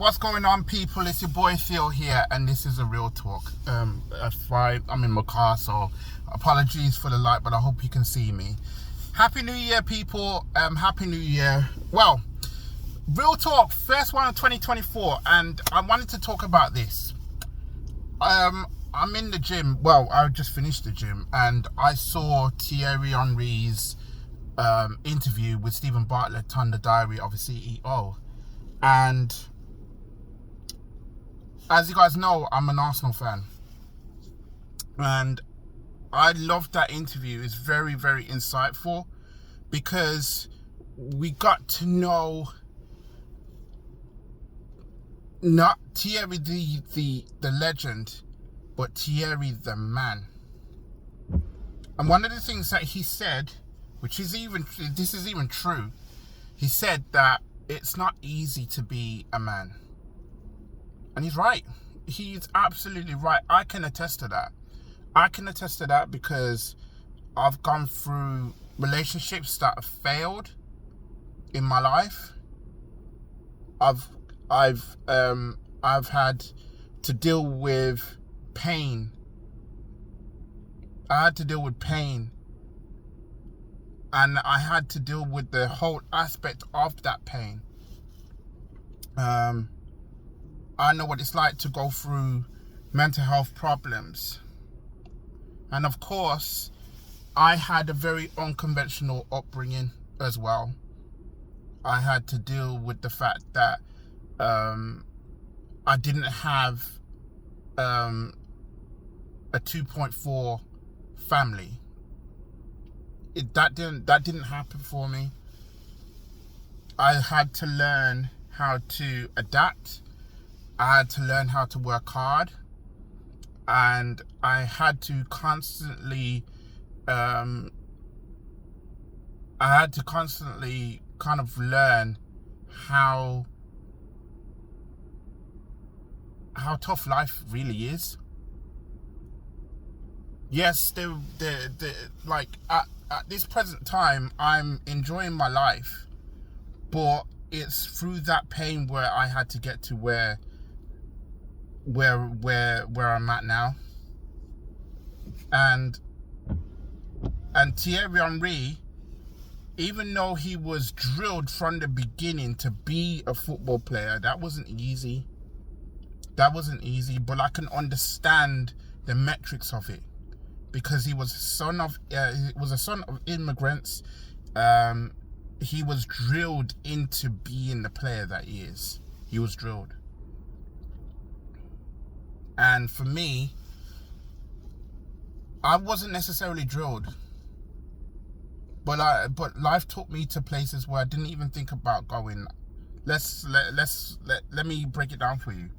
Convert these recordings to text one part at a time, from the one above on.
What's going on, people? It's your boy Theo here, and this is a real talk. I'm in my car, so apologies for the light, but I hope you can see me. Happy New Year, people. Happy New Year. Well, real talk, first one of 2024, and I wanted to talk about this. I'm in the gym. Well, I just finished the gym, and I saw Theirry Henry's interview with Stephen Bartlett on the Theirry of a CEO, and as you guys know, I'm an Arsenal fan, and I loved that interview. It's very, very insightful because we got to know not Theirry the legend, but Theirry the man. And one of the things that he said, this is even true, he said that it's not easy to be a man. And he's right. He's absolutely right. I can attest to that. I can attest to that because I've gone through relationships that have failed in my life. I've had to deal with pain. I had to deal with pain. And I had to deal with the whole aspect of that pain. I know what it's like to go through mental health problems. And of course, I had a very unconventional upbringing as well. I had to deal with the fact that I didn't have a 2.4 family. That didn't happen for me. I had to learn how to adapt. I had to learn how to work hard, and I had to constantly kind of learn how tough life really is. Yes, like at this present time, I'm enjoying my life, but it's through that pain where I had to get to where I'm at now. And Theirry Henry, even though he was drilled from the beginning to be a football player, that wasn't easy. But I can understand the metrics of it, because he was a son of immigrants. He was drilled into being the player that he is. He was drilled. And for me, I wasn't necessarily drilled, but life took me to places where I didn't even think about going. Let me break it down for you.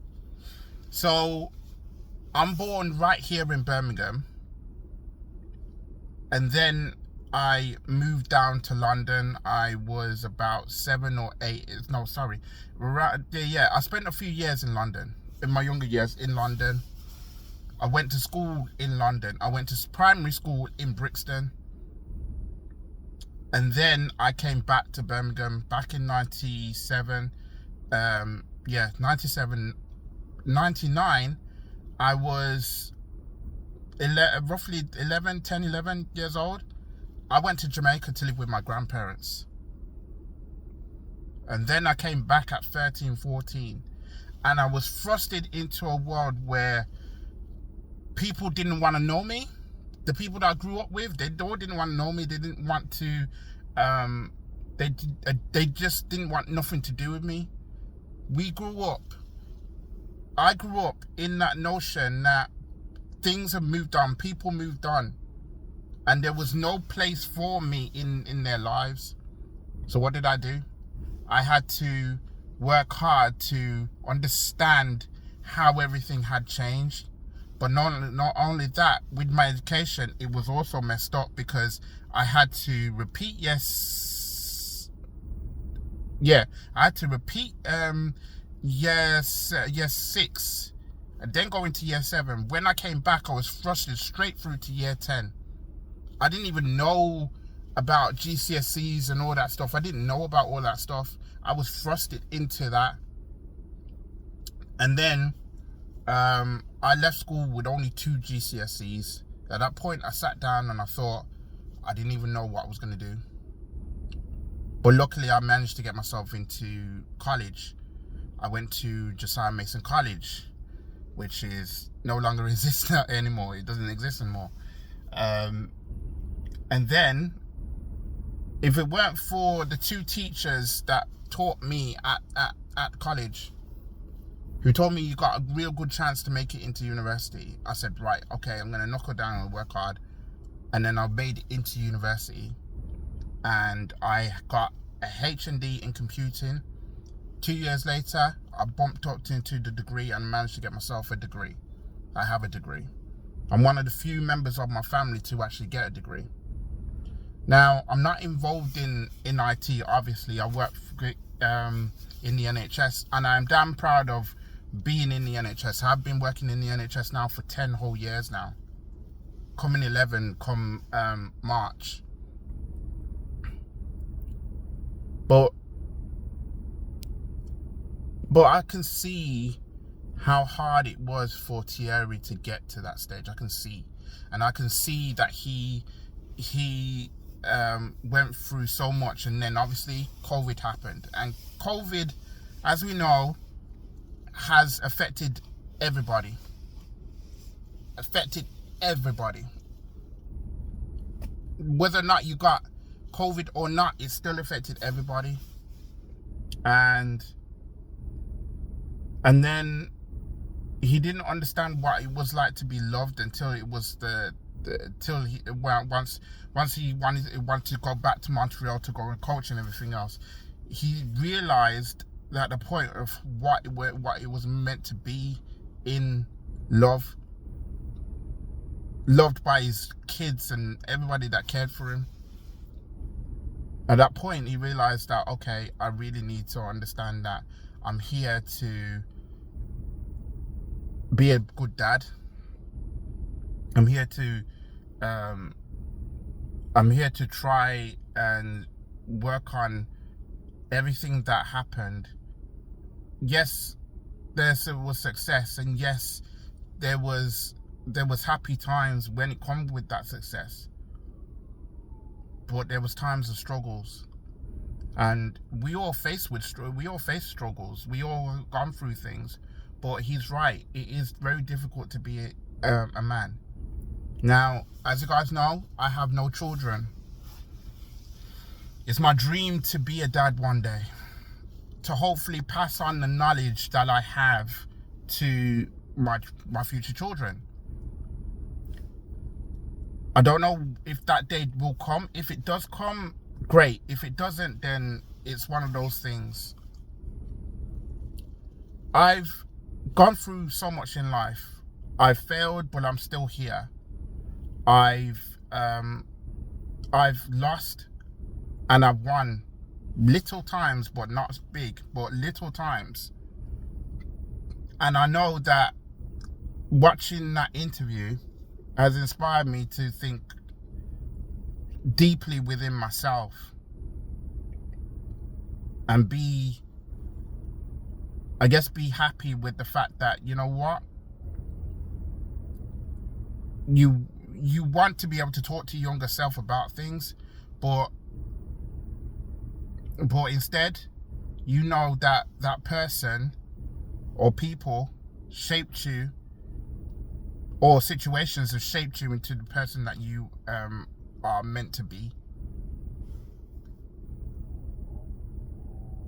So, I'm born right here in Birmingham, and then I moved down to London. I was about 7 or 8. No, sorry. I spent a few years in London. In my younger years in London. I went to school in London. I went to primary school in Brixton. And then I came back to Birmingham back in 97. 99. I was roughly 11 years old. I went to Jamaica to live with my grandparents. And then I came back at 13, 14. And I was thrusted into a world where people didn't want to know me. The people that I grew up with, they all didn't want to know me. They didn't want to, they just didn't want nothing to do with me. I grew up in that notion that things have moved on, people moved on, and there was no place for me in their lives. So what did I do? I had to work hard to understand how everything had changed. But not only that, with my education, it was also messed up because I had to repeat year 6, and then go into year 7. When I came back, I was thrusted straight through to year 10. I didn't even know about GCSEs and all that stuff. I didn't know about all that stuff. I was thrusted into that. And then I left school with only 2 GCSEs. At that point, I sat down and I thought, I didn't even know what I was going to do. But luckily, I managed to get myself into college. I went to Josiah Mason College, which is no longer exists anymore. It doesn't exist anymore. And then, if it weren't for the 2 teachers that taught me at college, who told me you got a real good chance to make it into university, I said, right, okay, I'm going to knuckle down and work hard. And then I made it into university. And I got a H&D in computing. 2 years later, I bumped up into the degree and managed to get myself a degree. I have a degree. I'm one of the few members of my family to actually get a degree. Now, I'm not involved in IT, obviously. I work in the NHS, and I'm damn proud of being in the NHS. I've been working in the NHS now for 10 whole years now. Coming 11 come March. But I can see how hard it was for Theirry to get to that stage. I can see. And I can see that he went through so much, and then obviously COVID happened. And COVID, as we know, has affected everybody. Whether or not you got COVID or not, it still affected everybody. And then he didn't understand what it was like to be loved until it was once he wanted to go back to Montreal to go and coach and everything else. He realized that the point of what it was meant to be in love, loved by his kids and everybody that cared for him. At that point, he realized that, okay, I really need to understand that I'm here to be a good dad. I'm here to try and work on everything that happened. Yes, there was success, and yes, there was happy times when it comes with that success. But there was times of struggles, and we all face struggles. We all gone through things. But he's right. It is very difficult to be a man. Now, as you guys know, I have no children. It's my dream to be a dad one day, to hopefully pass on the knowledge that I have to my future children. I don't know if that day will come. If it does come, great. If it doesn't, then it's one of those things. I've gone through so much in life. I've failed, but I'm still here. I've lost and I've won little times, but not big, but little times. And I know that watching that interview has inspired me to think deeply within myself and be happy with the fact that, you know what, you want to be able to talk to your younger self about things, but instead, you know that that person or people shaped you, or situations have shaped you into the person that you are meant to be.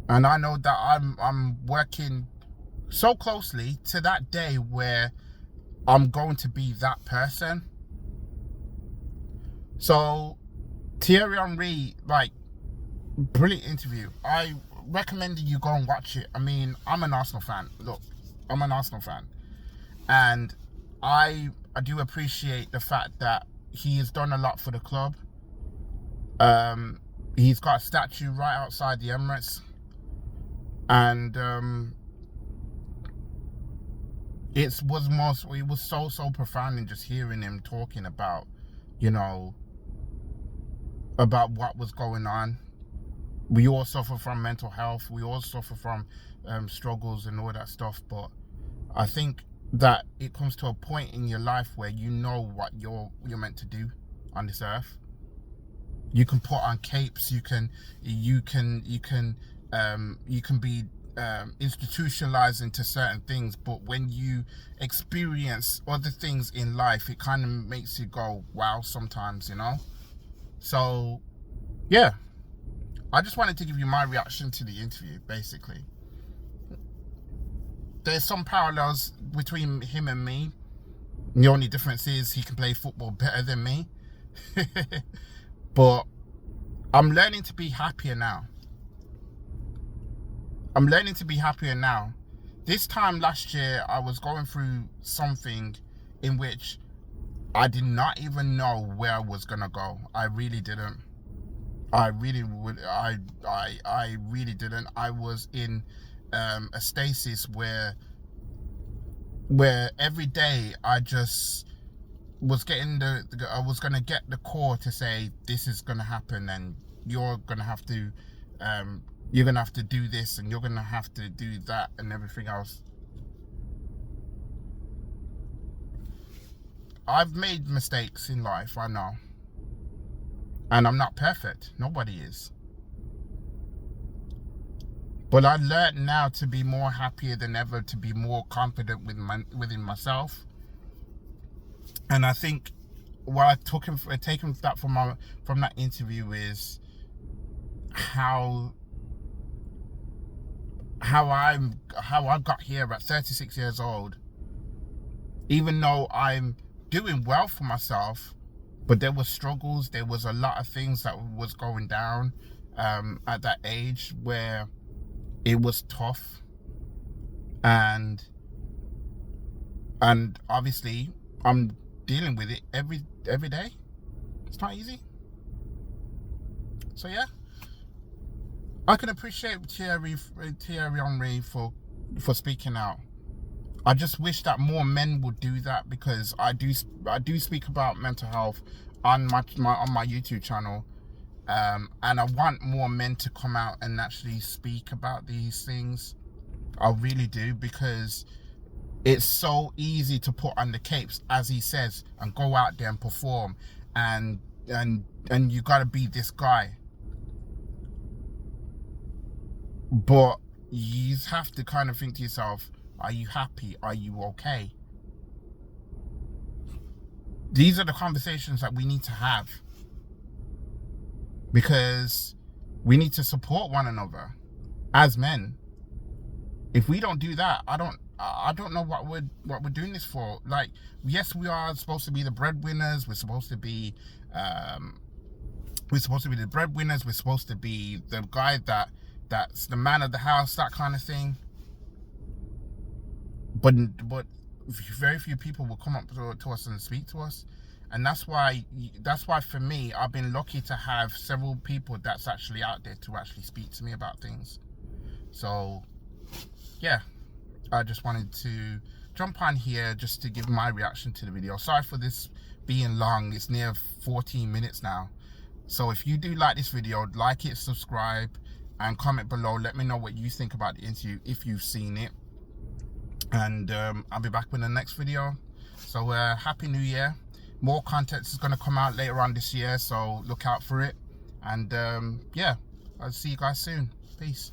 And I know that I'm working so closely to that day where I'm going to be that person. So Theirry, like, brilliant interview. I recommend you go and watch it. I mean, I'm an Arsenal fan. Look, I'm an Arsenal fan, and I do appreciate the fact that he has done a lot for the club. He's got a statue right outside the Emirates, and it was so profound in just hearing him talking about, you know, about what was going on. We all suffer from mental health. We all suffer from struggles and all that stuff. But I think that it comes to a point in your life where you know what you're meant to do on this earth. You can put on capes, you can be institutionalized into certain things, but when you experience other things in life, it kind of makes you go, wow, sometimes, you know. So yeah, I just wanted to give you my reaction to the interview. Basically, there's some parallels between him and me. The only difference is he can play football better than me. But I'm learning to be happier now. I'm learning to be happier now. This time last year, I was going through something in which I did not even know where I was gonna go. I really didn't. I really didn't. I was in a stasis where every day I just was getting I was gonna get the core to say this is gonna happen, and you're gonna have to do this, and you're gonna have to do that, and everything else. I've made mistakes in life, I know, and I'm not perfect. Nobody is. But I learned now to be more happier than ever, to be more confident within myself. And I think what I taken that from that interview is how I got here at 36 years old. Even though I'm doing well for myself, but there was struggles, there was a lot of things that was going down at that age where it was tough, and obviously I'm dealing with it every day. It's not easy. So yeah, I can appreciate Theirry Henry for speaking out. I just wish that more men would do that, because I do speak about mental health on my YouTube channel, and I want more men to come out and actually speak about these things. I really do, because it's so easy to put on the capes, as he says, and go out there and perform, and you gotta be this guy. But you have to kind of think to yourself, are you happy? Are you okay? These are the conversations that we need to have, because we need to support one another as men. If we don't do that, I don't know what we're doing this for. Like, yes, we are supposed to be the breadwinners. We're supposed to be the breadwinners. We're supposed to be the guy that's the man of the house, that kind of thing. But very few people will come up to us and speak to us, and that's why for me, I've been lucky to have several people that's actually out there to actually speak to me about things. So yeah, I just wanted to jump on here just to give my reaction to the video. Sorry for this being long. It's near 14 minutes now. So if you do like this video, like it, subscribe, and comment below. Let me know what you think about the interview if you've seen it. And I'll be back with the next video. So happy new year. More content is going to come out later on this year, so look out for it. And yeah, I'll see you guys soon. Peace.